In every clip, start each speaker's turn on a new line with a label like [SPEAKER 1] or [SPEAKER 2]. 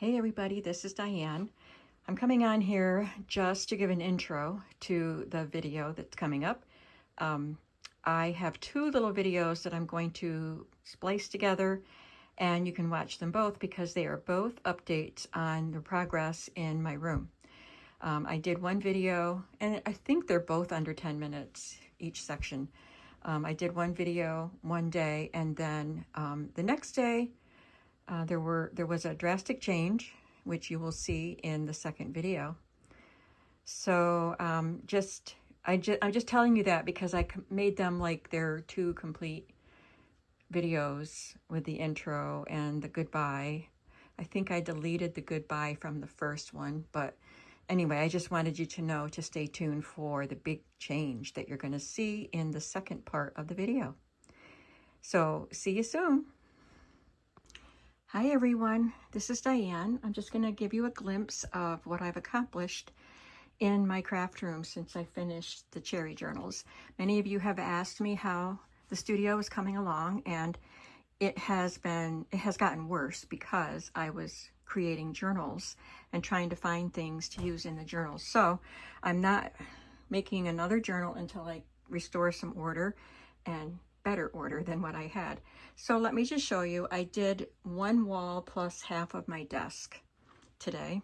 [SPEAKER 1] Hey everybody, this is Diane. I'm coming on here just to give an intro to the video that's coming up. I have two little videos that I'm going to splice together, and you can watch them both because they are both updates on the progress in my room. I did one video, and I think they're both under 10 minutes each section. I did one video one day, and then the next day there was a drastic change, which you will see in the second video. So I'm just telling you that because I made them like they're two complete videos with the intro and the goodbye. I think I deleted the goodbye from the first one, but anyway, I just wanted you to know to stay tuned for the big change that you're going to see in the second part of the video. So see you soon. Hi everyone, this is Diane. I'm just going to give you a glimpse of what I've accomplished in my craft room since I finished the cherry journals. Many of you have asked me how the studio is coming along, and it has gotten worse because I was creating journals and trying to find things to use in the journals. So I'm not making another journal until I restore some order, and better order than what I had. So let me just show you. I did one wall plus half of my desk today.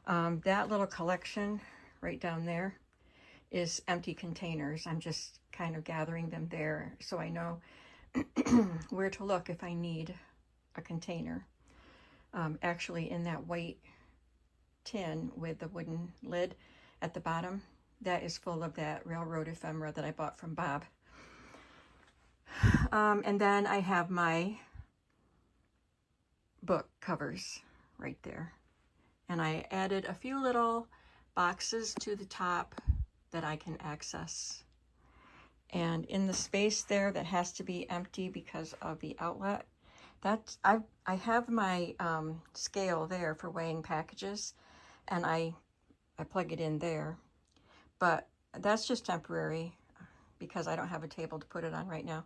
[SPEAKER 1] That little collection right down there is empty containers. I'm just kind of gathering them there so I know where to look if I need a container. Actually, in that white tin with the wooden lid at the bottom, that is full of that railroad ephemera that I bought from Bob. And then I have my book covers right there. And I added a few little boxes to the top that I can access. And in the space there that has to be empty because of the outlet, I have my scale there for weighing packages, and I plug it in there. But that's just temporary because I don't have a table to put it on right now.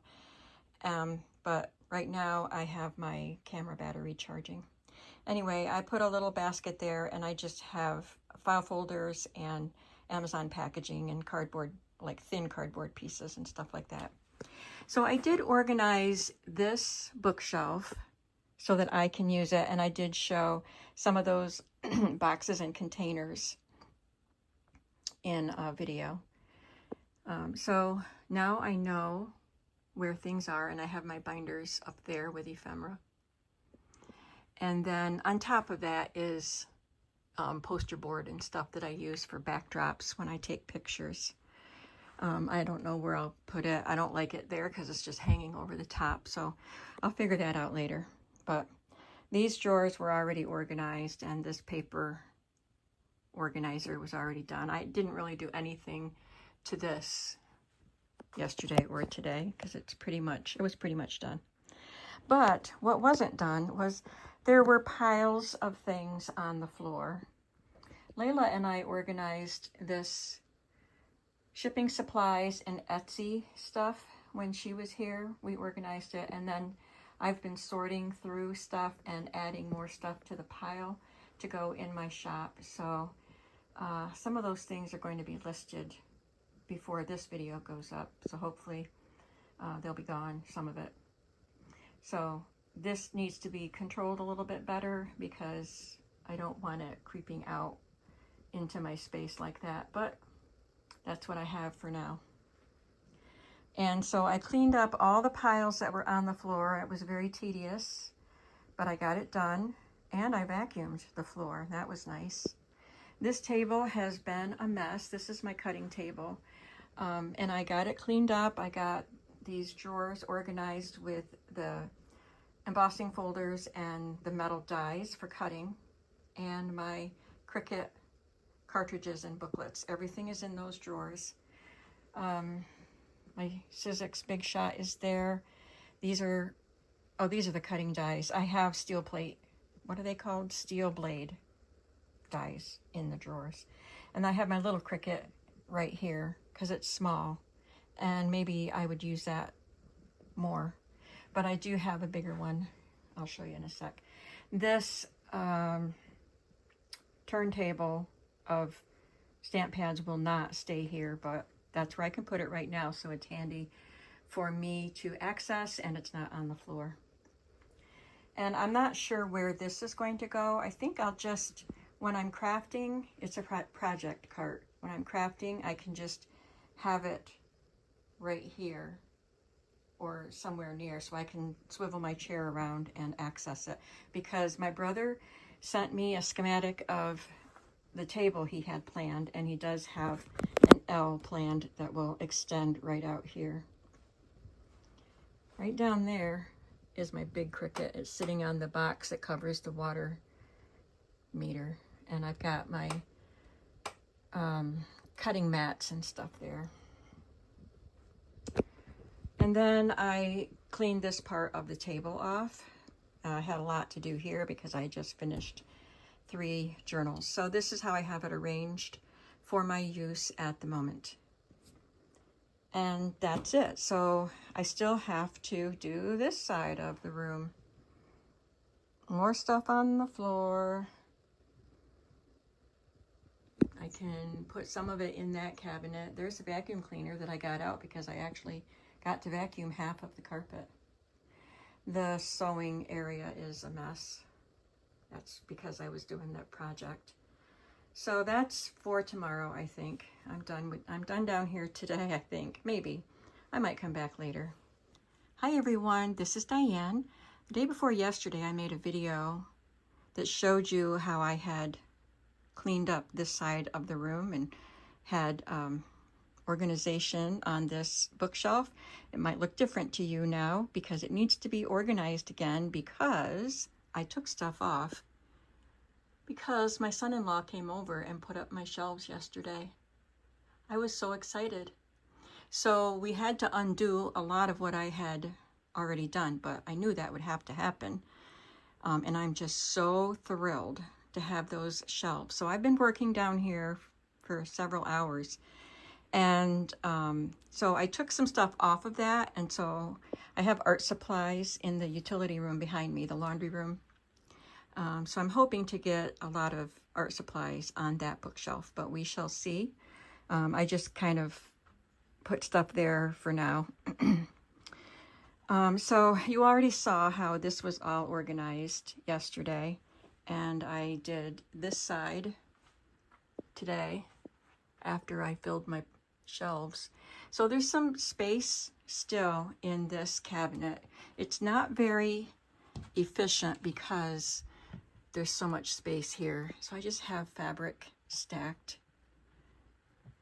[SPEAKER 1] But right now I have my camera battery charging. Anyway, I put a little basket there, and I just have file folders and Amazon packaging and cardboard, like thin cardboard pieces and stuff like that. So I did organize this bookshelf so that I can use it, and I did show some of those boxes and containers in a video. So now I know where things are, and I have my binders up there with ephemera. And then on top of that is poster board and stuff that I use for backdrops when I take pictures. I don't know where I'll put it. I don't like it there because it's just hanging over the top, so I'll figure that out later. But these drawers were already organized, and this paper organizer was already done. I didn't really do anything to this yesterday or today because it was pretty much done. But what wasn't done was there were piles of things on the floor. Layla and I organized this shipping supplies and Etsy stuff when she was here. We organized it, and then I've been sorting through stuff and adding more stuff to the pile to go in my shop. So some of those things are going to be listed before this video goes up, so hopefully they'll be gone, some of it. So this needs to be controlled a little bit better because I don't want it creeping out into my space like that, but that's what I have for now. And so I cleaned up all the piles that were on the floor. It was very tedious, but I got it done, and I vacuumed the floor. That was nice. This table has been a mess. This is my cutting table. And I got it cleaned up. I got these drawers organized with the embossing folders and the metal dies for cutting, and my Cricut cartridges and booklets. Everything is in those drawers. My Sizzix Big Shot is there. These are the cutting dies. I have steel plate. What are they called? Steel blade dies in the drawers. And I have my little Cricut right here because it's small, and maybe I would use that more, but I do have a bigger one. I'll show you in a sec. This turntable of stamp pads will not stay here, but that's where I can put it right now, so it's handy for me to access and it's not on the floor. And I'm not sure where this is going to go. I think I'll just, when I'm crafting, it's a project cart. When I'm crafting, I can just have it right here or somewhere near so I can swivel my chair around and access it. Because my brother sent me a schematic of the table he had planned, and he does have an L planned that will extend right out here. Right down there is my big Cricut. It's sitting on the box that covers the water meter. And I've got my cutting mats and stuff there. And then I cleaned this part of the table off. I had a lot to do here because I just finished 3 journals. So this is how I have it arranged for my use at the moment. And that's it. So I still have to do this side of the room. More stuff on the floor. I can put some of it in that cabinet. There's a vacuum cleaner that I got out because I actually got to vacuum half of the carpet. The sewing area is a mess. That's because I was doing that project. So that's for tomorrow, I think. I'm done down here today, I think. Maybe. I might come back later. Hi everyone, this is Diane. The day before yesterday, I made a video that showed you how I had cleaned up this side of the room and had organization on this bookshelf. It might look different to you now because it needs to be organized again because I took stuff off because my son-in-law came over and put up my shelves yesterday. I was so excited. So we had to undo a lot of what I had already done, but I knew that would have to happen. And I'm just so thrilled to have those shelves. So I've been working down here for several hours. And so I took some stuff off of that. And so I have art supplies in the utility room behind me, the laundry room. So I'm hoping to get a lot of art supplies on that bookshelf, but we shall see. I just kind of put stuff there for now. So you already saw how this was all organized yesterday, and I did this side today after I filled my shelves. So there's some space still in this cabinet. It's not very efficient because there's so much space here. So I just have fabric stacked,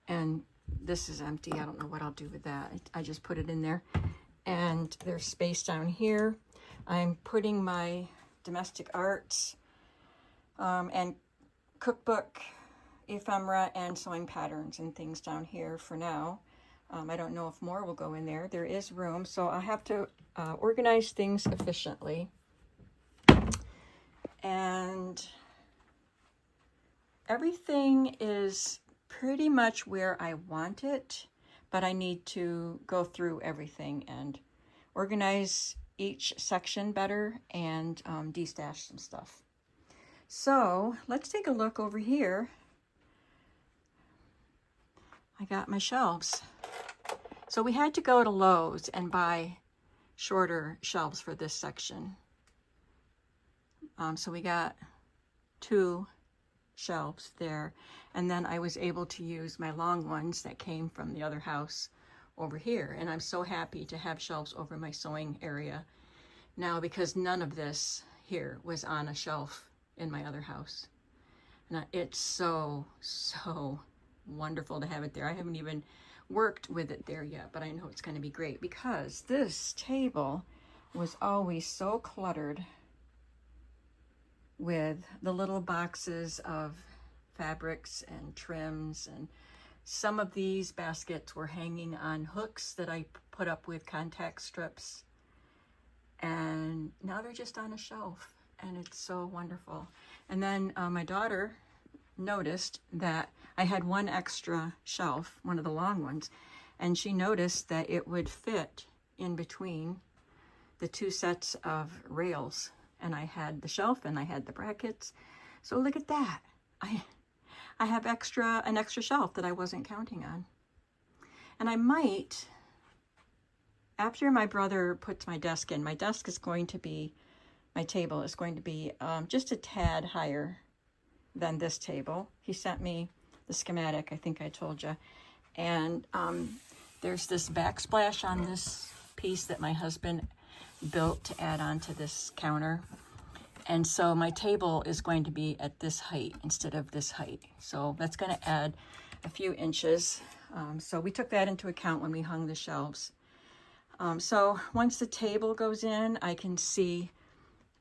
[SPEAKER 1] and this is empty. I don't know what I'll do with that. I just put it in there. And there's space down here. I'm putting my domestic arts and cookbook, ephemera, and sewing patterns and things down here for now. I don't know if more will go in there. There is room, so I have to organize things efficiently. And everything is pretty much where I want it, but I need to go through everything and organize each section better and destash some stuff. So let's take a look over here. I got my shelves. So we had to go to Lowe's and buy shorter shelves for this section. So we got 2 shelves there, and then I was able to use my long ones that came from the other house over here, and I'm so happy to have shelves over my sewing area now because none of this here was on a shelf in my other house, and it's so wonderful to have it there. I haven't even worked with it there yet, but I know it's going to be great because this table was always so cluttered with the little boxes of fabrics and trims, and some of these baskets were hanging on hooks that I put up with contact strips, and now they're just on a shelf, and it's so wonderful. And then my daughter noticed that I had one extra shelf, one of the long ones, and she noticed that it would fit in between the 2 sets of rails. And I had the shelf and I had the brackets. So look at that. I have an extra shelf that I wasn't counting on. And I might, after my brother puts my desk in, my desk is going to be, my table is going to be just a tad higher than this table. He sent me the schematic, I think I told you. And there's this backsplash on this piece that my husband built to add on to this counter. And so my table is going to be at this height instead of this height. So that's going to add a few inches. So we took that into account when we hung the shelves. So once the table goes in, I can see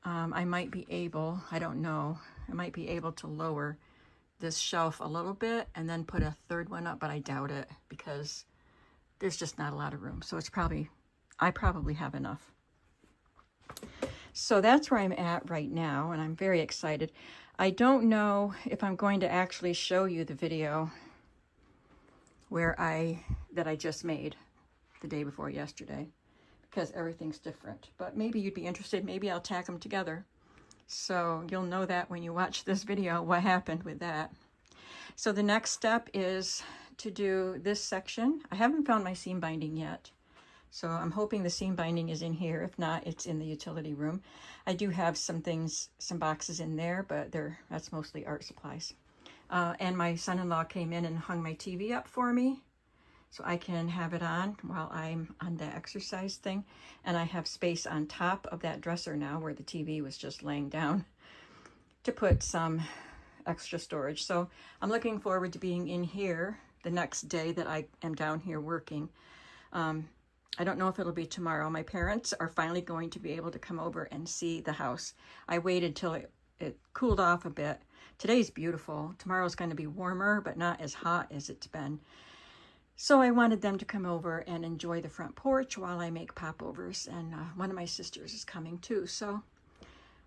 [SPEAKER 1] I might be able, I don't know, I might be able to lower this shelf a little bit and then put a third one up, but I doubt it because there's just not a lot of room. So it's I probably have enough. So that's where I'm at right now, and I'm very excited. I don't know if I'm going to actually show you the video that I just made the day before yesterday, because everything's different. But maybe you'd be interested. Maybe I'll tack them together. So you'll know that when you watch this video, what happened with that. So the next step is to do this section. I haven't found my seam binding yet. So I'm hoping the seam binding is in here. If not, it's in the utility room. I do have some boxes in there, but that's mostly art supplies. And my son-in-law came in and hung my TV up for me, so I can have it on while I'm on the exercise thing. And I have space on top of that dresser now where the TV was just laying down to put some extra storage. So I'm looking forward to being in here the next day that I am down here working. I don't know if it'll be tomorrow. My parents are finally going to be able to come over and see the house. I waited till it cooled off a bit. Today's beautiful. Tomorrow's going to be warmer, but not as hot as it's been. So I wanted them to come over and enjoy the front porch while I make popovers. And one of my sisters is coming too. So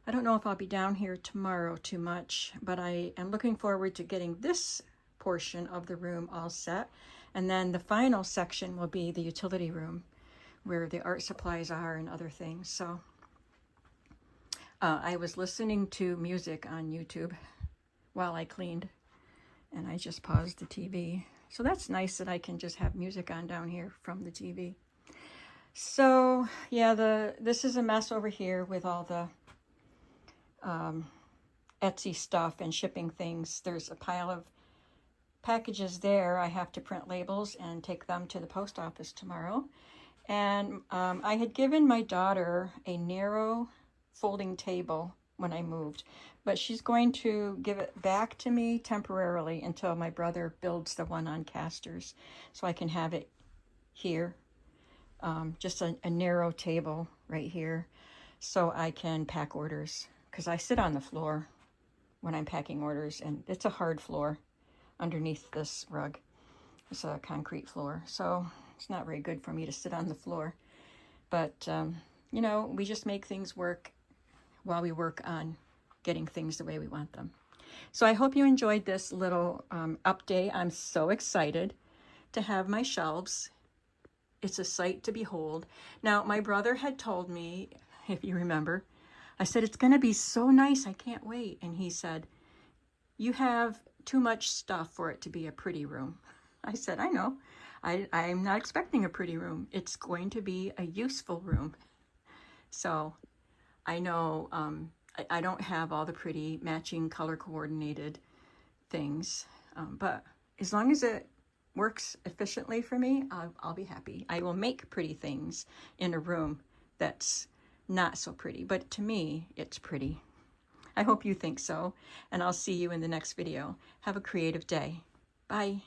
[SPEAKER 1] I don't know if I'll be down here tomorrow too much, but I am looking forward to getting this portion of the room all set. And then the final section will be the utility room, where the art supplies are and other things. So I was listening to music on YouTube while I cleaned, and I just paused the TV. So that's nice that I can just have music on down here from the TV. So yeah, this is a mess over here with all the Etsy stuff and shipping things. There's a pile of packages there. I have to print labels and take them to the post office tomorrow. And I had given my daughter a narrow folding table when I moved, but she's going to give it back to me temporarily until my brother builds the one on casters, so I can have it here, just a narrow table right here, so I can pack orders, because I sit on the floor when I'm packing orders, and it's a hard floor underneath this rug. It's a concrete floor, so it's not very good for me to sit on the floor. But, you know, we just make things work while we work on getting things the way we want them. So I hope you enjoyed this little update. I'm so excited to have my shelves. It's a sight to behold. Now, my brother had told me, if you remember, I said, it's going to be so nice. I can't wait. And he said, you have too much stuff for it to be a pretty room. I said, I know. I'm not expecting a pretty room. It's going to be a useful room. So I know I don't have all the pretty matching color coordinated things, but as long as it works efficiently for me, I'll be happy. I will make pretty things in a room that's not so pretty, but to me, it's pretty. I hope you think so, and I'll see you in the next video. Have a creative day. Bye.